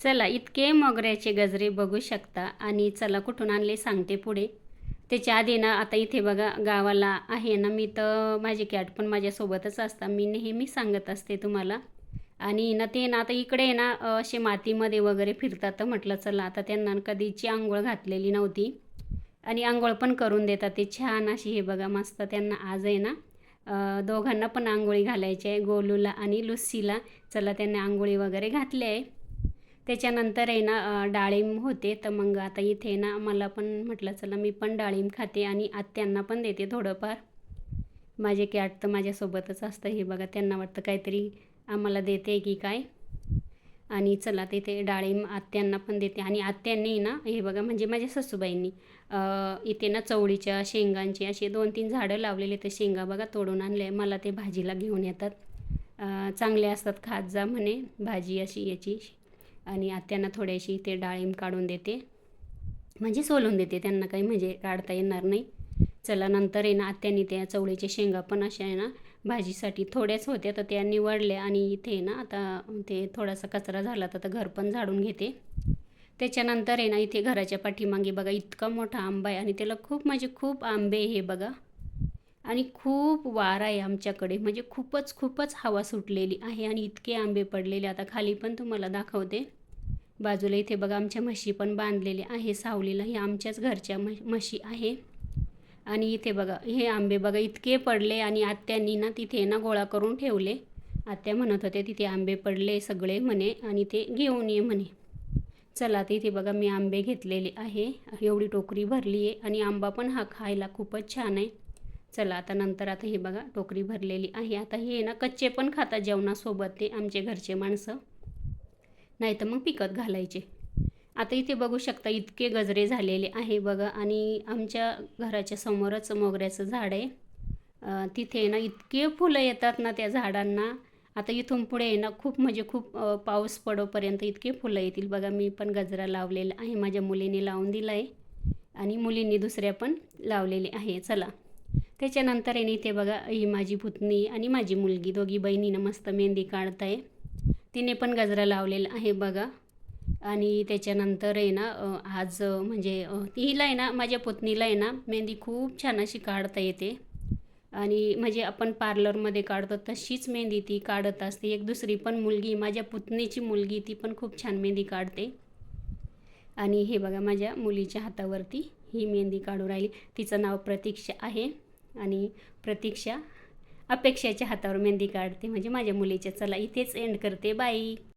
चला इतके मोगऱ्याचे गजरे बघू शकता आणि चला कुठून आणले सांगते पुढे. त्याच्या आधी ना आता इथे बघा गावाला आहे ना, मी तर माझे कॅट पण माझ्यासोबतच असतात, मी नेहमी सांगत असते तुम्हाला. आणि ना ते ना आता इकडे आहे ना असे मातीमध्ये वगैरे फिरतात, तर म्हटलं चला आता त्यांना कधीची आंघोळ घातलेली नव्हती आणि आंघोळ पण करून देतात ते छान अशी. हे बघा मस्त त्यांना आज आहे ना दोघांना पण आंघोळी घालायची आहे, गोलूला आणि लुसीला. चला त्यांनी आंघोळी वगैरे घातली आहे. त्याच्यानंतर आहे ना डाळिंब होते, तर मग आता इथे ना मला पण म्हटलं चला मी पण डाळिंब खाते आणि आत्यांना पण देते थोडंफार. माझे कॅट तर माझ्यासोबतच असतं. हे बघा त्यांना वाटतं काहीतरी आम्हाला देते की काय. आणि चला तिथे डाळिंब आत्यांना पण देते. आणि आत्यांनी ना हे बघा म्हणजे माझ्या सासूबाईंनी इथे ना चवळीच्या शेंगांची अशी 2-3 झाडं लावलेले, ते शेंगा बघा तोडून आणले, मला ते भाजीला घेऊन येतात. चांगले असतात, खात जा म्हणे भाजी अशी याची. आणि आत्यांना थोडीशी इथे डाळिंब काढून देते, म्हणजे सोलून देते, त्यांना काही म्हणजे काढता येणार नाही. चला नंतर आहे ना आत्यांनी त्या चवळीच्या शेंगा पण अशा आहे ना भाजीसाठी थोड्याच होत्या, तर त्या निवडल्या. आणि इथे ना आता ते थोडासा कचरा झाला तर घर पण झाडून घेते. त्याच्यानंतर आहे ना इथे घराच्या पाठीमागे बघा इतका मोठा आंबा आहे आणि त्याला खूप म्हणजे खूप आंबे हे बघा. आणि खूप वारा आहे आमच्याकडे, म्हणजे खूपच खूपच हवा सुटलेली आहे आणि इतके आंबे पडलेले. आता खाली पण तुम्हाला दाखवते. बाजूला इथे बघा आमच्या म्हशी पण बांधलेले आहे सावलीला, हे आमच्याच घरच्या म्हशी आहे. आणि इथे बघा हे आंबे बघा इतके पडले आणि आत्यांनी ना तिथे ना गोळा करून ठेवले. आत्या म्हणत होते तिथे आंबे पडले सगळे म्हणे आणि ते घेऊन ये म्हणे. चला तिथे बघा मी आंबे घेतलेले आहे, एवढी टोकरी भरली आहे आणि आंबा पण हा खायला खूपच छान आहे. चला आता नंतर आता हे बघा टोकरी भरलेली आहे. आता हे ना कच्चे पण खातात जेवणासोबत ते आमचे घरचे माणसं, नाही तर मग पिकत घालायचे. आता इथे बघू शकता इतके गजरे झालेले आहे बघा. आणि आमच्या घराच्या समोरच मोगऱ्याचं झाड आहे. तिथे ना इतके फुलं येतात ना त्या झाडांना. आता इथून पुढे आहे ना खूप म्हणजे खूप पाऊस पडोपर्यंत इतके फुलं येतील बघा. मी पण गजरा लावलेला आहे, माझ्या मुलीने लावून दिला आहे आणि मुलींनी दुसऱ्या पण लावलेले आहे. चला त्याच्यानंतर आहे ना इथे बघा ही माझी पुतणी आणि माझी मुलगी दोघी बहिणीनं मस्त मेहंदी काढत आहे. तिने पण गजरा लावलेला आहे बघा. आणि त्याच्यानंतर आहे ना आज म्हणजे तिला आहे ना माझ्या पुतणीला आहे ना मेहंदी खूप छान अशी काढता येते. आणि म्हणजे आपण पार्लरमध्ये काढतो तशीच मेहंदी ती काढत असते. एक दुसरी पण मुलगी माझ्या पुतणीची मुलगी ती पण खूप छान मेहंदी काढते. आणि हे बघा माझ्या मुलीच्या हातावरती ही मेहंदी काढून राहिली. तिचं नाव प्रतीक्षा आहे आणि प्रतीक्षा अपेक्षाच्या हातावर मेहंदी काढते म्हणजे माझ्या मुलीच्या. चला इथेच एंड करते, बाय.